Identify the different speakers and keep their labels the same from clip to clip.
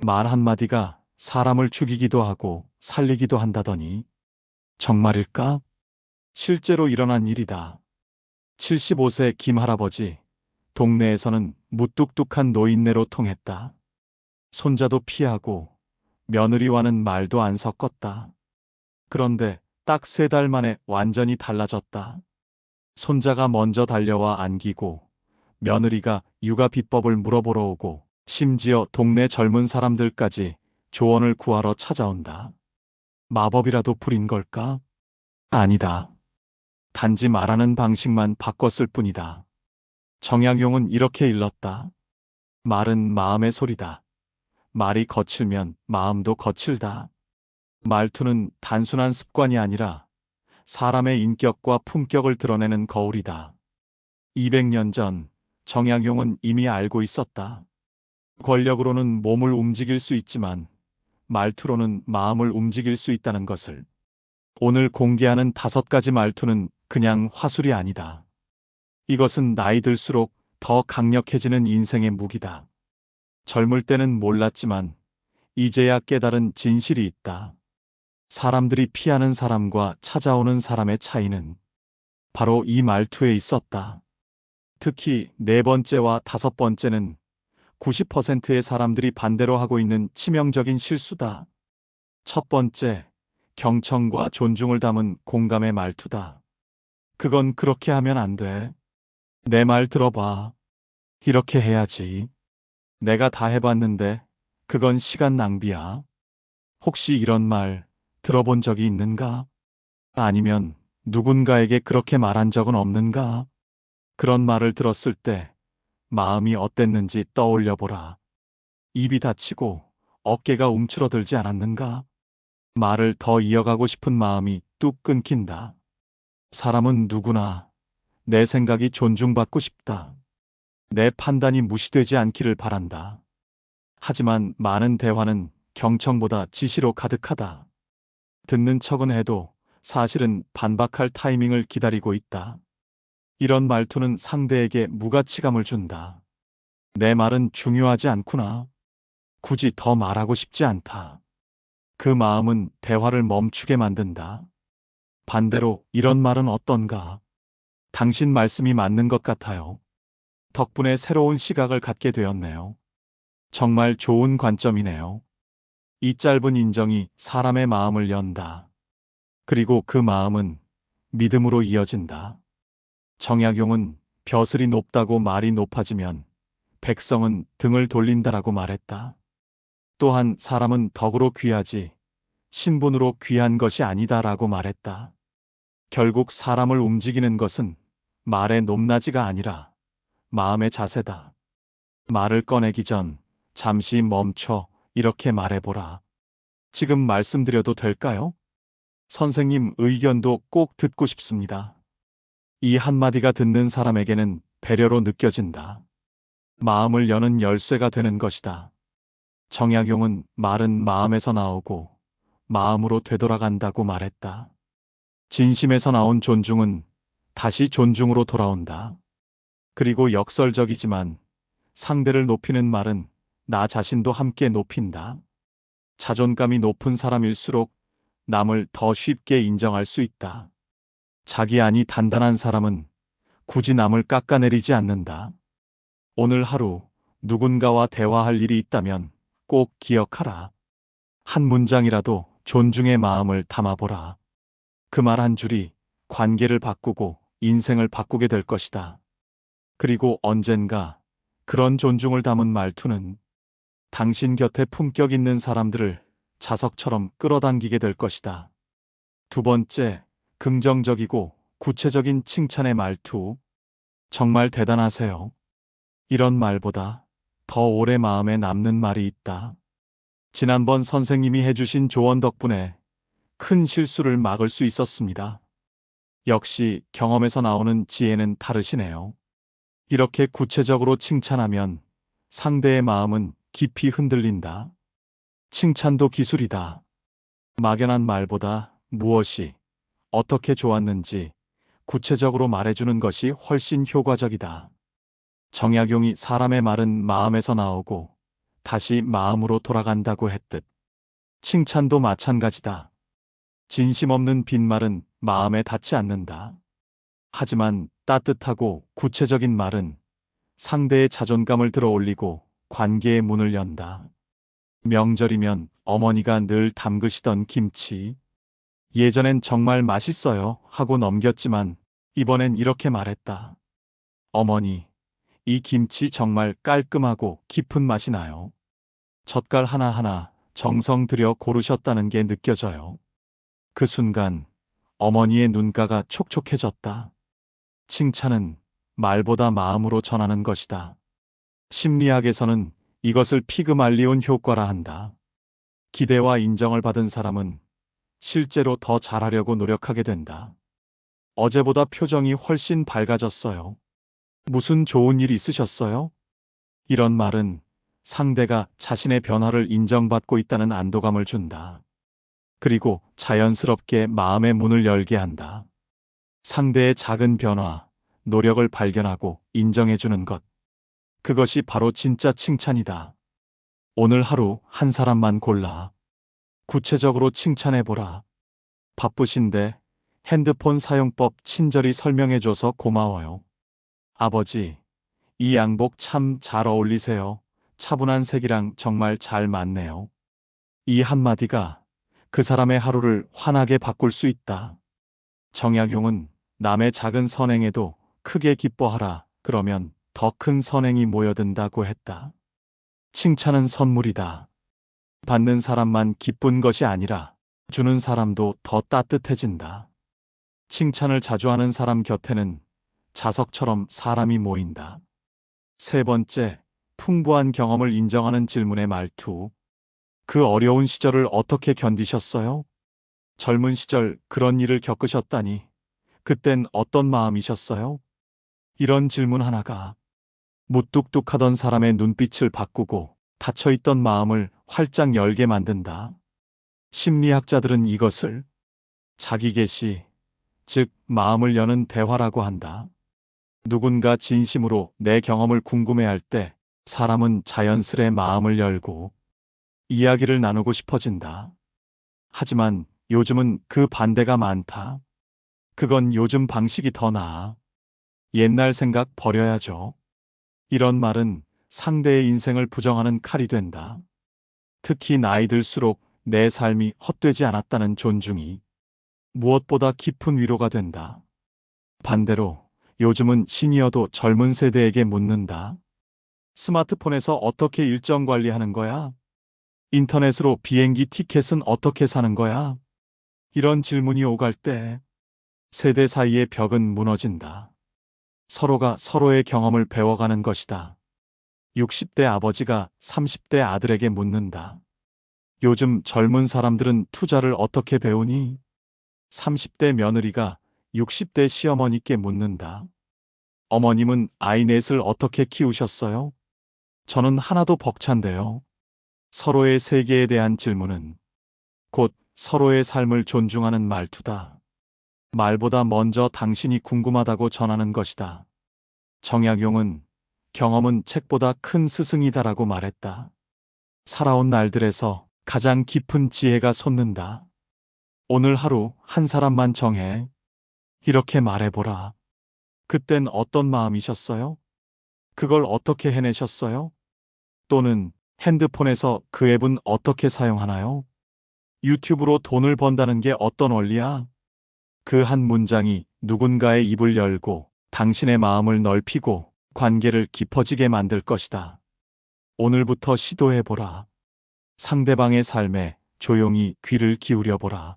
Speaker 1: 말 한마디가 사람을 죽이기도 하고 살리기도 한다더니 정말일까? 실제로 일어난 일이다. 75세 김 할아버지, 동네에서는 무뚝뚝한 노인네로 통했다. 손자도 피하고 며느리와는 말도 안 섞었다. 그런데 딱 3달 만에 완전히 달라졌다. 손자가 먼저 달려와 안기고 며느리가 육아 비법을 물어보러 오고 심지어 동네 젊은 사람들까지 조언을 구하러 찾아온다. 마법이라도 부린 걸까? 아니다. 단지 말하는 방식만 바꿨을 뿐이다. 정약용은 이렇게 일렀다. 말은 마음의 소리다. 말이 거칠면 마음도 거칠다. 말투는 단순한 습관이 아니라 사람의 인격과 품격을 드러내는 거울이다. 200년 전 정약용은 이미 알고 있었다. 권력으로는 몸을 움직일 수 있지만 말투로는 마음을 움직일 수 있다는 것을. 오늘 공개하는 5가지 말투는 그냥 화술이 아니다. 이것은 나이 들수록 더 강력해지는 인생의 무기다. 젊을 때는 몰랐지만 이제야 깨달은 진실이 있다. 사람들이 피하는 사람과 찾아오는 사람의 차이는 바로 이 말투에 있었다. 특히 4번째와 5번째는 90%의 사람들이 반대로 하고 있는 치명적인 실수다. 첫 번째, 경청과 존중을 담은 공감의 말투다. 그건 그렇게 하면 안 돼. 내 말 들어봐. 이렇게 해야지. 내가 다 해봤는데 그건 시간 낭비야. 혹시 이런 말 들어본 적이 있는가? 아니면 누군가에게 그렇게 말한 적은 없는가? 그런 말을 들었을 때 마음이 어땠는지 떠올려 보라. 입이 닫히고 어깨가 움츠러들지 않았는가? 말을 더 이어가고 싶은 마음이 뚝 끊긴다. 사람은 누구나 내 생각이 존중받고 싶다. 내 판단이 무시되지 않기를 바란다. 하지만 많은 대화는 경청보다 지시로 가득하다. 듣는 척은 해도 사실은 반박할 타이밍을 기다리고 있다. 이런 말투는 상대에게 무가치감을 준다. 내 말은 중요하지 않구나. 굳이 더 말하고 싶지 않다. 그 마음은 대화를 멈추게 만든다. 반대로 이런 말은 어떤가? 당신 말씀이 맞는 것 같아요. 덕분에 새로운 시각을 갖게 되었네요. 정말 좋은 관점이네요. 이 짧은 인정이 사람의 마음을 연다. 그리고 그 마음은 믿음으로 이어진다. 정약용은 벼슬이 높다고 말이 높아지면 백성은 등을 돌린다라고 말했다. 또한 사람은 덕으로 귀하지 신분으로 귀한 것이 아니다라고 말했다. 결국 사람을 움직이는 것은 말의 높낮이가 아니라 마음의 자세다. 말을 꺼내기 전 잠시 멈춰 이렇게 말해보라. 지금 말씀드려도 될까요? 선생님 의견도 꼭 듣고 싶습니다. 이 한마디가 듣는 사람에게는 배려로 느껴진다. 마음을 여는 열쇠가 되는 것이다. 정약용은 말은 마음에서 나오고 마음으로 되돌아간다고 말했다. 진심에서 나온 존중은 다시 존중으로 돌아온다. 그리고 역설적이지만 상대를 높이는 말은 나 자신도 함께 높인다. 자존감이 높은 사람일수록 남을 더 쉽게 인정할 수 있다. 자기 안이 단단한 사람은 굳이 남을 깎아내리지 않는다. 오늘 하루 누군가와 대화할 일이 있다면 꼭 기억하라. 한 문장이라도 존중의 마음을 담아보라. 그 말 한 줄이 관계를 바꾸고 인생을 바꾸게 될 것이다. 그리고 언젠가 그런 존중을 담은 말투는 당신 곁에 품격 있는 사람들을 자석처럼 끌어당기게 될 것이다. 2번째, 긍정적이고 구체적인 칭찬의 말투. 정말 대단하세요. 이런 말보다 더 오래 마음에 남는 말이 있다. 지난번 선생님이 해주신 조언 덕분에 큰 실수를 막을 수 있었습니다. 역시 경험에서 나오는 지혜는 다르시네요. 이렇게 구체적으로 칭찬하면 상대의 마음은 깊이 흔들린다. 칭찬도 기술이다. 막연한 말보다 무엇이 어떻게 좋았는지 구체적으로 말해주는 것이 훨씬 효과적이다. 정약용이 사람의 말은 마음에서 나오고 다시 마음으로 돌아간다고 했듯 칭찬도 마찬가지다. 진심 없는 빈말은 마음에 닿지 않는다. 하지만 따뜻하고 구체적인 말은 상대의 자존감을 들어 올리고 관계의 문을 연다. 명절이면 어머니가 늘 담그시던 김치. 예전엔 정말 맛있어요 하고 넘겼지만 이번엔 이렇게 말했다. 어머니, 이 김치 정말 깔끔하고 깊은 맛이 나요. 젓갈 하나하나 정성 들여 고르셨다는 게 느껴져요. 그 순간 어머니의 눈가가 촉촉해졌다. 칭찬은 말보다 마음으로 전하는 것이다. 심리학에서는 이것을 피그말리온 효과라 한다. 기대와 인정을 받은 사람은 실제로 더 잘하려고 노력하게 된다. 어제보다 표정이 훨씬 밝아졌어요. 무슨 좋은 일 있으셨어요? 이런 말은 상대가 자신의 변화를 인정받고 있다는 안도감을 준다. 그리고 자연스럽게 마음의 문을 열게 한다. 상대의 작은 변화, 노력을 발견하고 인정해주는 것. 그것이 바로 진짜 칭찬이다. 오늘 하루 한 사람만 골라 구체적으로 칭찬해보라. 바쁘신데 핸드폰 사용법 친절히 설명해줘서 고마워요. 아버지, 이 양복 참 잘 어울리세요. 차분한 색이랑 정말 잘 맞네요. 이 한마디가 그 사람의 하루를 환하게 바꿀 수 있다. 정약용은 남의 작은 선행에도 크게 기뻐하라. 그러면 더 큰 선행이 모여든다고 했다. 칭찬은 선물이다. 받는 사람만 기쁜 것이 아니라 주는 사람도 더 따뜻해진다. 칭찬을 자주 하는 사람 곁에는 자석처럼 사람이 모인다. 세 번째, 풍부한 경험을 인정하는 질문의 말투. 그 어려운 시절을 어떻게 견디셨어요? 젊은 시절 그런 일을 겪으셨다니, 그땐 어떤 마음이셨어요? 이런 질문 하나가 무뚝뚝하던 사람의 눈빛을 바꾸고 닫혀있던 마음을 활짝 열게 만든다. 심리학자들은 이것을 자기 계시, 즉 마음을 여는 대화라고 한다. 누군가 진심으로 내 경험을 궁금해할 때 사람은 자연스레 마음을 열고 이야기를 나누고 싶어진다. 하지만 요즘은 그 반대가 많다. 그건 요즘 방식이 더 나아. 옛날 생각 버려야죠. 이런 말은 상대의 인생을 부정하는 칼이 된다. 특히 나이 들수록 내 삶이 헛되지 않았다는 존중이 무엇보다 깊은 위로가 된다. 반대로 요즘은 시니어도 젊은 세대에게 묻는다. 스마트폰에서 어떻게 일정 관리하는 거야? 인터넷으로 비행기 티켓은 어떻게 사는 거야? 이런 질문이 오갈 때 세대 사이의 벽은 무너진다. 서로가 서로의 경험을 배워가는 것이다. 60대 아버지가 30대 아들에게 묻는다. 요즘 젊은 사람들은 투자를 어떻게 배우니? 30대 며느리가 60대 시어머니께 묻는다. 어머님은 아이 넷을 어떻게 키우셨어요? 저는 하나도 벅찬데요. 서로의 세계에 대한 질문은 곧 서로의 삶을 존중하는 말투다. 말보다 먼저 당신이 궁금하다고 전하는 것이다. 정약용은 경험은 책보다 큰 스승이다라고 말했다. 살아온 날들에서 가장 깊은 지혜가 솟는다. 오늘 하루 한 사람만 정해. 이렇게 말해보라. 그땐 어떤 마음이셨어요? 그걸 어떻게 해내셨어요? 또는 핸드폰에서 그 앱은 어떻게 사용하나요? 유튜브로 돈을 번다는 게 어떤 원리야? 그 한 문장이 누군가의 입을 열고 당신의 마음을 넓히고 관계를 깊어지게 만들 것이다. 오늘부터 시도해보라. 상대방의 삶에 조용히 귀를 기울여보라.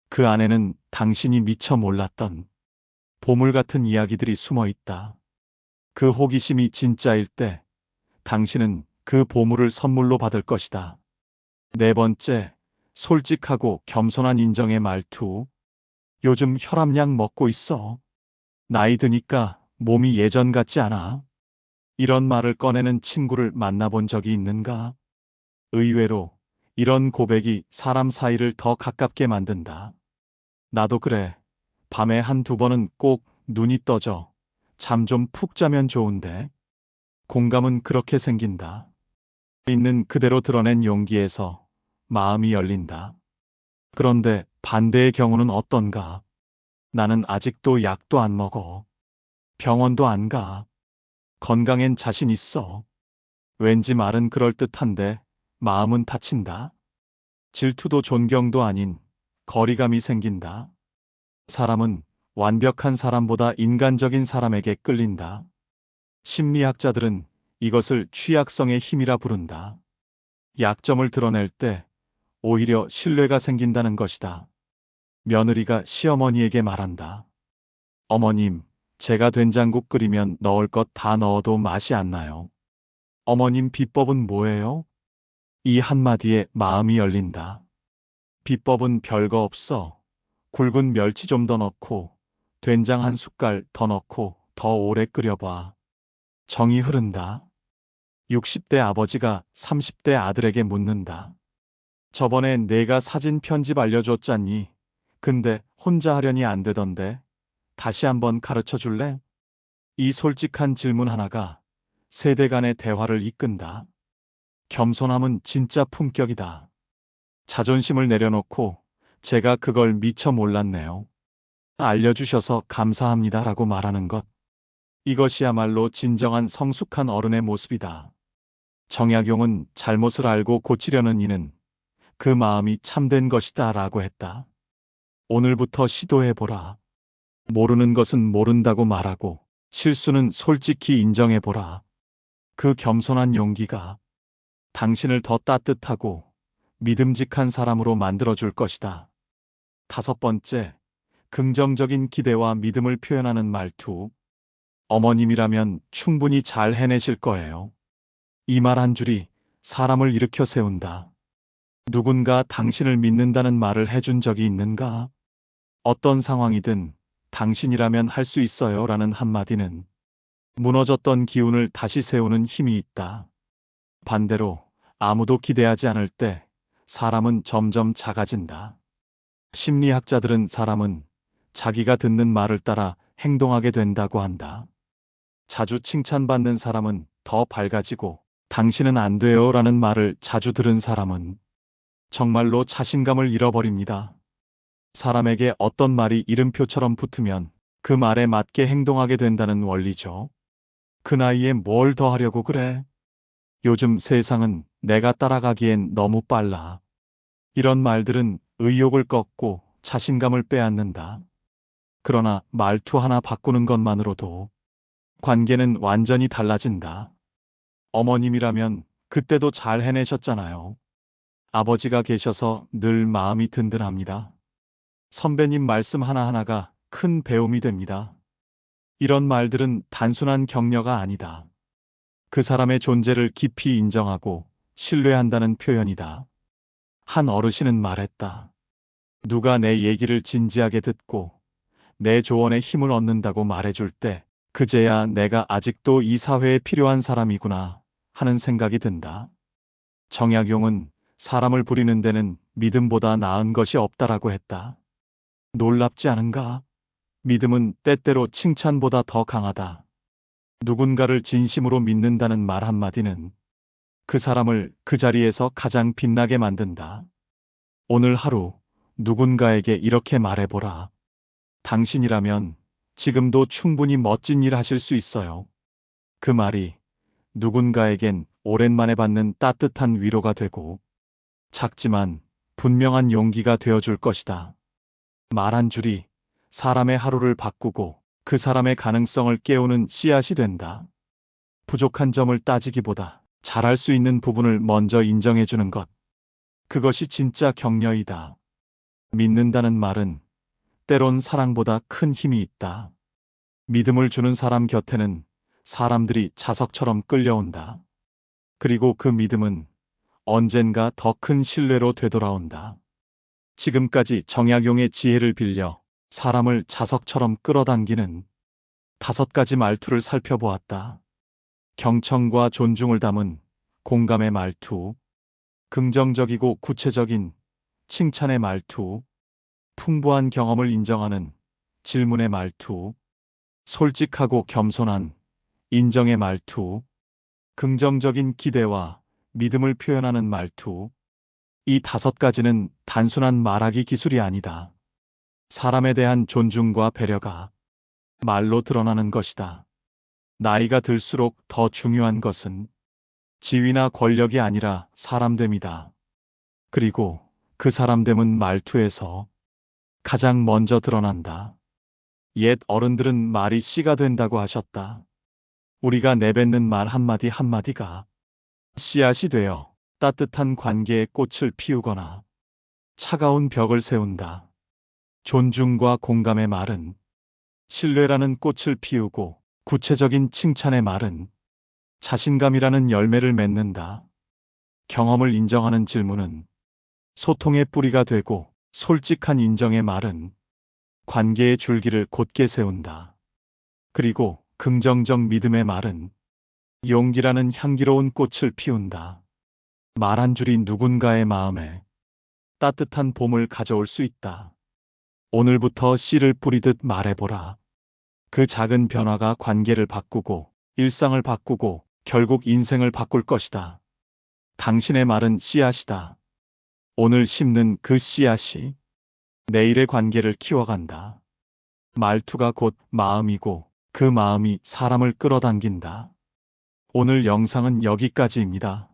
Speaker 1: 그 안에는 당신이 미처 몰랐던 보물 같은 이야기들이 숨어 있다. 그 호기심이 진짜일 때 당신은 그 보물을 선물로 받을 것이다. 네 번째, 솔직하고 겸손한 인정의 말투. 요즘 혈압약 먹고 있어. 나이 드니까 몸이 예전 같지 않아. 이런 말을 꺼내는 친구를 만나본 적이 있는가? 의외로 이런 고백이 사람 사이를 더 가깝게 만든다. 나도 그래. 밤에 한두 번은 꼭 눈이 떠져. 잠 좀 푹 자면 좋은데. 공감은 그렇게 생긴다. 있는 그대로 드러낸 용기에서 마음이 열린다. 그런데 반대의 경우는 어떤가? 나는 아직도 약도 안 먹어. 병원도 안 가. 건강엔 자신 있어. 왠지 말은 그럴듯한데 마음은 다친다. 질투도 존경도 아닌 거리감이 생긴다. 사람은 완벽한 사람보다 인간적인 사람에게 끌린다. 심리학자들은 이것을 취약성의 힘이라 부른다. 약점을 드러낼 때 오히려 신뢰가 생긴다는 것이다. 며느리가 시어머니에게 말한다. 어머님, 제가 된장국 끓이면 넣을 것 다 넣어도 맛이 안 나요. 어머님 비법은 뭐예요? 이 한마디에 마음이 열린다. 비법은 별거 없어. 굵은 멸치 좀 더 넣고, 된장 한 숟갈 더 넣고, 더 오래 끓여봐. 정이 흐른다. 60대 아버지가 30대 아들에게 묻는다. 저번에 내가 사진 편집 알려줬잖니. 근데 혼자 하려니 안 되던데. 다시 한번 가르쳐 줄래? 이 솔직한 질문 하나가 세대 간의 대화를 이끈다. 겸손함은 진짜 품격이다. 자존심을 내려놓고 제가 그걸 미처 몰랐네요. 알려주셔서 감사합니다라고 말하는 것. 이것이야말로 진정한 성숙한 어른의 모습이다. 정약용은 잘못을 알고 고치려는 이는 그 마음이 참된 것이다 라고 했다. 오늘부터 시도해보라. 모르는 것은 모른다고 말하고 실수는 솔직히 인정해보라. 그 겸손한 용기가 당신을 더 따뜻하고 믿음직한 사람으로 만들어줄 것이다. 5번째, 긍정적인 기대와 믿음을 표현하는 말투. 어머님이라면 충분히 잘 해내실 거예요. 이 말 한 줄이 사람을 일으켜 세운다. 누군가 당신을 믿는다는 말을 해준 적이 있는가? 어떤 상황이든 당신이라면 할 수 있어요 라는 한마디는 무너졌던 기운을 다시 세우는 힘이 있다. 반대로 아무도 기대하지 않을 때 사람은 점점 작아진다. 심리학자들은 사람은 자기가 듣는 말을 따라 행동하게 된다고 한다. 자주 칭찬받는 사람은 더 밝아지고 당신은 안 돼요 라는 말을 자주 들은 사람은 정말로 자신감을 잃어버립니다. 사람에게 어떤 말이 이름표처럼 붙으면 그 말에 맞게 행동하게 된다는 원리죠. 그 나이에 뭘 더 하려고 그래? 요즘 세상은 내가 따라가기엔 너무 빨라. 이런 말들은 의욕을 꺾고 자신감을 빼앗는다. 그러나 말투 하나 바꾸는 것만으로도 관계는 완전히 달라진다. 어머님이라면 그때도 잘 해내셨잖아요. 아버지가 계셔서 늘 마음이 든든합니다. 선배님 말씀 하나하나가 큰 배움이 됩니다. 이런 말들은 단순한 격려가 아니다. 그 사람의 존재를 깊이 인정하고 신뢰한다는 표현이다. 한 어르신은 말했다. 누가 내 얘기를 진지하게 듣고 내 조언에 힘을 얻는다고 말해줄 때 그제야 내가 아직도 이 사회에 필요한 사람이구나 하는 생각이 든다. 정약용은 사람을 부리는 데는 믿음보다 나은 것이 없다라고 했다. 놀랍지 않은가? 믿음은 때때로 칭찬보다 더 강하다. 누군가를 진심으로 믿는다는 말 한마디는 그 사람을 그 자리에서 가장 빛나게 만든다. 오늘 하루 누군가에게 이렇게 말해보라. 당신이라면 지금도 충분히 멋진 일 하실 수 있어요. 그 말이 누군가에겐 오랜만에 받는 따뜻한 위로가 되고 작지만 분명한 용기가 되어줄 것이다. 말 한 줄이 사람의 하루를 바꾸고 그 사람의 가능성을 깨우는 씨앗이 된다. 부족한 점을 따지기보다 잘할 수 있는 부분을 먼저 인정해주는 것. 그것이 진짜 격려이다. 믿는다는 말은 때론 사랑보다 큰 힘이 있다. 믿음을 주는 사람 곁에는 사람들이 자석처럼 끌려온다. 그리고 그 믿음은 언젠가 더 큰 신뢰로 되돌아온다. 지금까지 정약용의 지혜를 빌려 사람을 자석처럼 끌어당기는 5가지 말투를 살펴보았다. 경청과 존중을 담은 공감의 말투, 긍정적이고 구체적인 칭찬의 말투, 풍부한 경험을 인정하는 질문의 말투, 솔직하고 겸손한 인정의 말투, 긍정적인 기대와 믿음을 표현하는 말투. 이 5가지는 단순한 말하기 기술이 아니다. 사람에 대한 존중과 배려가 말로 드러나는 것이다. 나이가 들수록 더 중요한 것은 지위나 권력이 아니라 사람됨이다. 그리고 그 사람됨은 말투에서 가장 먼저 드러난다. 옛 어른들은 말이 씨가 된다고 하셨다. 우리가 내뱉는 말 한마디 한마디가 씨앗이 되어 따뜻한 관계의 꽃을 피우거나 차가운 벽을 세운다. 존중과 공감의 말은 신뢰라는 꽃을 피우고 구체적인 칭찬의 말은 자신감이라는 열매를 맺는다. 경험을 인정하는 질문은 소통의 뿌리가 되고 솔직한 인정의 말은 관계의 줄기를 곧게 세운다. 그리고 긍정적 믿음의 말은 용기라는 향기로운 꽃을 피운다. 말 한 줄이 누군가의 마음에 따뜻한 봄을 가져올 수 있다. 오늘부터 씨를 뿌리듯 말해보라. 그 작은 변화가 관계를 바꾸고 일상을 바꾸고 결국 인생을 바꿀 것이다. 당신의 말은 씨앗이다. 오늘 심는 그 씨앗이 내일의 관계를 키워간다. 말투가 곧 마음이고 그 마음이 사람을 끌어당긴다. 오늘 영상은 여기까지입니다.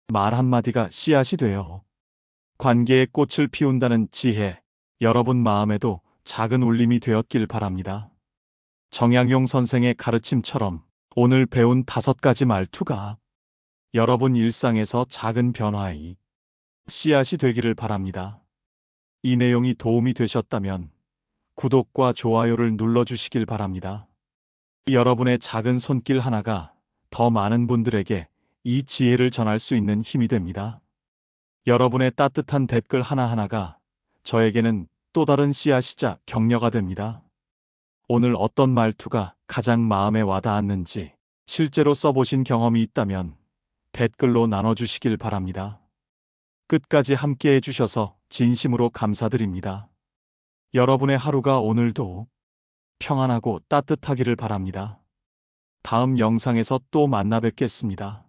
Speaker 1: 말 한마디가 씨앗이 되어 관계의 꽃을 피운다는 지혜, 여러분 마음에도 작은 울림이 되었길 바랍니다. 정양용 선생의 가르침처럼 오늘 배운 5가지 말투가 여러분 일상에서 작은 변화의 씨앗이 되기를 바랍니다. 이 내용이 도움이 되셨다면 구독과 좋아요를 눌러주시길 바랍니다. 여러분의 작은 손길 하나가 더 많은 분들에게 이 지혜를 전할 수 있는 힘이 됩니다. 여러분의 따뜻한 댓글 하나하나가 저에게는 또 다른 씨앗이자 격려가 됩니다. 오늘 어떤 말투가 가장 마음에 와닿았는지 실제로 써보신 경험이 있다면 댓글로 나눠주시길 바랍니다. 끝까지 함께 해주셔서 진심으로 감사드립니다. 여러분의 하루가 오늘도 평안하고 따뜻하기를 바랍니다. 다음 영상에서 또 만나 뵙겠습니다.